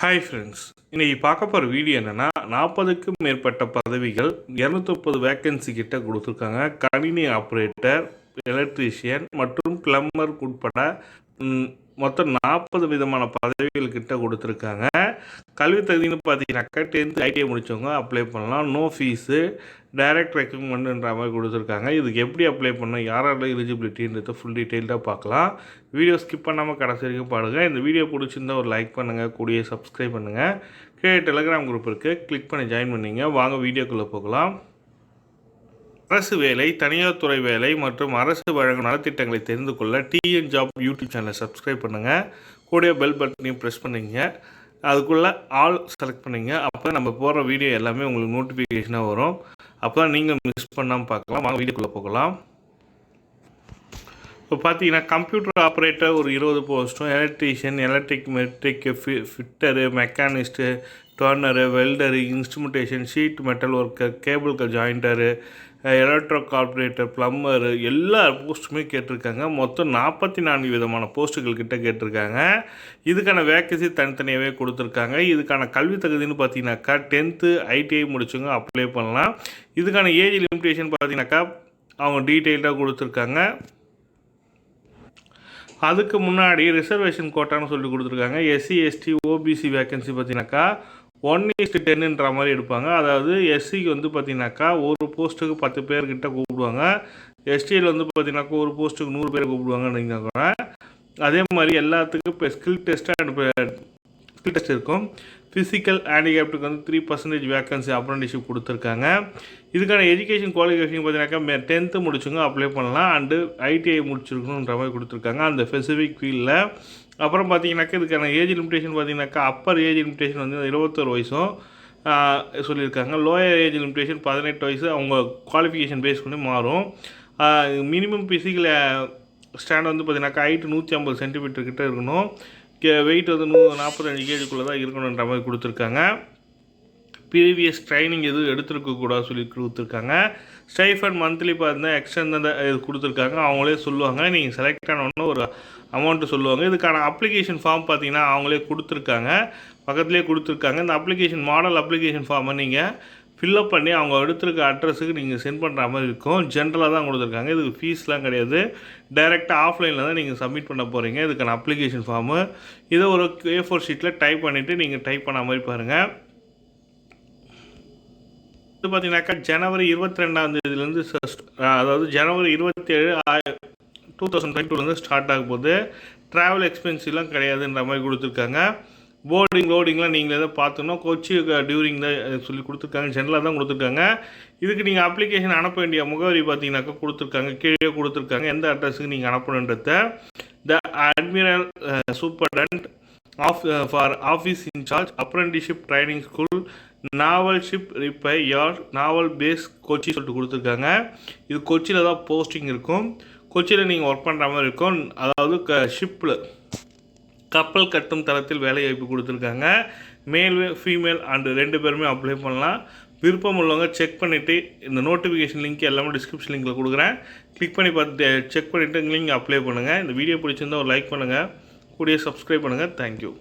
Hi friends, இன்றைக்கி பார்க்க போகிற வீடியோ என்னென்னா 40க்கும் மேற்பட்ட பதவிகள் 230 வேக்கன்சி கிட்ட கொடுத்துருக்காங்க. கணினி ஆப்ரேட்டர், எலக்ட்ரீஷியன் மற்றும் பிளம்பர் உட்பட மொத்தம் 40 விதமான பதவிகள் கிட்ட கொடுத்துருக்காங்க. கல்வி தகுதின்னு பார்த்தீங்கன்னாக்கா 10th ஐடிஐ முடித்தவங்க அப்ளை பண்ணலாம். நோ ஃபீஸு, டைரக்ட் ரெக்ரூட்மெண்ட்ன்ற மாதிரி கொடுத்துருக்காங்க. இதுக்கு எப்படி அப்ளை பண்ணணும், யாரெல்லாம் எலிஜிபிலிட்டின்றதை ஃபுல் டீட்டெயில்டாக பார்க்கலாம். வீடியோ ஸ்கிப் பண்ணாமல் கடைசி வரைக்கும் பாருங்கள். இந்த வீடியோ பிடிச்சிருந்தா ஒரு லைக் பண்ணுங்கள், கூடிய சப்ஸ்கிரைப் பண்ணுங்கள். கீழே டெலிகிராம் குரூப் இருக்குது, கிளிக் பண்ணி ஜாயின் பண்ணிங்க. வாங்க வீடியோக்குள்ளே போகலாம். அரசு வேலை, தனியார் துறை வேலை மற்றும் அரசு வழங்கும் நலத்திட்டங்களை தெரிந்து கொள்ள TNJOB யூடியூப் சேனலை சப்ஸ்கிரைப் பண்ணுங்கள். கூடிய பெல் பட்டனையும் ப்ரெஸ் பண்ணிங்க. அதுக்குள்ளே ஆல் செலக்ட் பண்ணிங்க. அப்போ நம்ம போடுற வீடியோ எல்லாமே உங்களுக்கு நோட்டிஃபிகேஷனாக வரும். அப்போ தான் நீங்கள் மிஸ் பண்ணாமல் பார்க்கலாம். வாங்க வீடியோக்குள்ளே போகலாம். இப்போ பார்த்தீங்கன்னா கம்ப்யூட்டர் ஆப்ரேட்டர் ஒரு 20 போஸ்ட்டும், electrician, metric, fitter, machinist, turner, welder, instrumentation, sheet metal worker, cable jointer, electro operator, plumber எல்லா போஸ்ட்டுமே கேட்டிருக்காங்க. மொத்தம் 44 விதமான போஸ்ட்டுகள் கிட்ட கேட்டிருக்காங்க. இதுக்கான வேக்கன்சி தனித்தனியாகவே கொடுத்துருக்காங்க. இதுக்கான கல்வி தகுதின்னு பார்த்தீங்கன்னாக்கா 10th ஐடிஐ முடிச்சவங்க அப்ளை பண்ணலாம். இதுக்கான ஏஜ் லிமிட்டேஷன் பார்த்தீங்கன்னாக்கா அவங்க டீட்டெயில்டாக கொடுத்துருக்காங்க. அதுக்கு முன்னாடி ரிசர்வேஷன் கோட்டான்னு சொல்லி கொடுத்துருக்காங்க. SC, ST, OBC வேக்கன்சி பார்த்தீங்கன்னாக்கா 1:10ன்ற மாதிரி எடுப்பாங்க. அதாவது எஸ்சிக்கு வந்து பார்த்தீங்கன்னாக்கா ஒரு போஸ்ட்டுக்கு 10 பேர்கிட்ட கூப்பிடுவாங்க. எஸ்டியில் வந்து பார்த்தீங்கன்னாக்கா ஒரு போஸ்ட்டுக்கு 100 பேர் கூப்பிடுவாங்கன்னு கூட. அதே மாதிரி எல்லாத்துக்கும் இப்போ ஸ்கில் டெஸ்ட் இருக்கும். ஃபிசிக்கல் ஹேண்டிகேப்டுக்கு வந்து 3% வேக்கன்சி அப்ரண்டிஷிப் கொடுத்துருக்காங்க. இதுக்கான எஜுகேஷன் குவாலிஃபிகேஷன் பார்த்தீங்கன்னாக்கா 10th முடிச்சுங்க அப்ளை பண்ணலாம். அண்டு ஐடிஐ முடிச்சிருக்கணுன்ற மாதிரி கொடுத்துருக்காங்க அந்த ஸ்பெசிஃபிக் ஃபீல்டில். அப்புறம் பார்த்தீங்கன்னாக்கா இதுக்கான ஏஜ் லிமிட்டேஷன் பார்த்தீங்கன்னாக்கா அப்பர் ஏஜ் லிமிட்டேஷன் வந்து 21 வயசும் சொல்லியிருக்காங்க. லோயர் ஏஜ் லிமிட்டேஷன் 18 வயசு. அவங்க குவாலிஃபிகேஷன் பேஸ் பண்ணி மாறும். மினிமம் ஃபிசிக்கல் ஸ்டாண்ட் வந்து பார்த்தீங்கன்னாக்கா ஹைட் 150 சென்டிமீட்டர் கிட்ட இருக்கணும். வெயிட் வந்து 45 kgக்குள்ளே தான் இருக்கணுன்ற மாதிரி கொடுத்துருக்காங்க. ப்ரீவியஸ் ட்ரைனிங் எதுவும் எடுத்துருக்கக்கூடாது சொல்லி கொடுத்துருக்காங்க. ஸ்டைஃபண்ட் மந்த்லி பார்த்தீங்கன்னா எக்ஸ்டெண்ட் இது கொடுத்துருக்காங்க. அவங்களே சொல்லுவாங்க. நீங்கள் செலக்ட் ஆனோன்னு ஒரு அமௌண்ட்டு சொல்லுவாங்க. இதுக்கான அப்ளிகேஷன் ஃபார்ம் பார்த்தீங்கன்னா அவங்களே கொடுத்துருக்காங்க, பக்கத்துலேயே கொடுத்துருக்காங்க. இந்த மாடல் அப்ளிகேஷன் ஃபார்மை நீங்கள் ஃபில்லப் பண்ணி அவங்க எடுத்துருக்க அட்ரஸுக்கு நீங்கள் சென்ட் பண்ணுற மாதிரி இருக்கும். ஜென்ரலாக தான் கொடுத்துருக்காங்க. இதுக்கு ஃபீஸ்லாம் கிடையாது. டைரெக்டாக ஆஃப்லைனில் தான் நீங்கள் சப்மிட் பண்ண போகிறீங்க. இதுக்கான அப்ளிகேஷன் ஃபார்மு இதை ஒரு A4 ஷீட்டில் டைப் பண்ணிவிட்டு நீங்கள் டைப் பண்ண மாதிரி பாருங்கள். இது பார்த்தீங்கன்னாக்கா ஜனவரி 22 அதாவது ஜனவரி 27, 2022 ஸ்டார்ட் ஆக போகுது. ட்ராவல் எக்ஸ்பென்சிவ்லாம் கிடையாதுன்ற மாதிரி கொடுத்துருக்காங்க. லோடிங்லாம் நீங்களே தான் பார்த்துக்கணும். கொச்சி டியூரிங் தான் சொல்லி கொடுத்துருக்காங்க. ஜென்ரலாக தான் கொடுத்துருக்காங்க. இதுக்கு நீங்கள் அப்ளிகேஷன் அனுப்ப வேண்டிய முகவரி பார்த்தீங்கன்னாக்கா கொடுத்துருக்காங்க, கீழே கொடுத்துருக்காங்க எந்த அட்ரஸுக்கு நீங்கள் அனுப்பணுன்றத. The admiral superintendent for office incharge, apprenticeship training school, naval ship repair yard, naval base Kochi சொல்லிட்டு கொடுத்துருக்காங்க. இது கொச்சியில் தான் போஸ்டிங் இருக்கும். கொச்சியில் நீங்கள் ஒர்க் பண்ணுற மாதிரி இருக்கும். அதாவது ஷிப்பில் கப்பல் கட்டும் தளத்தில் வேலை வாய்ப்பு கொடுத்துருக்காங்க. மேல் ஃபீமேல் அண்டு 2 பேருமே அப்ளை பண்ணலாம். விருப்பம் உள்ளவங்க செக் பண்ணிவிட்டு இந்த நோட்டிஃபிகேஷன் லிங்க் எல்லாமே டிஸ்கிரிப்ஷன் லிங்கில் கொடுக்குறேன். கிளிக் பண்ணி பார்த்துட்டு செக் பண்ணிவிட்டு நீங்கள் அப்ளை பண்ணுங்கள். இந்த வீடியோ பிடிச்சிருந்தால் ஒரு லைக் பண்ணுங்கள், கூடிய சப்ஸ்கிரைப் பண்ணுங்கள். தேங்க்யூ.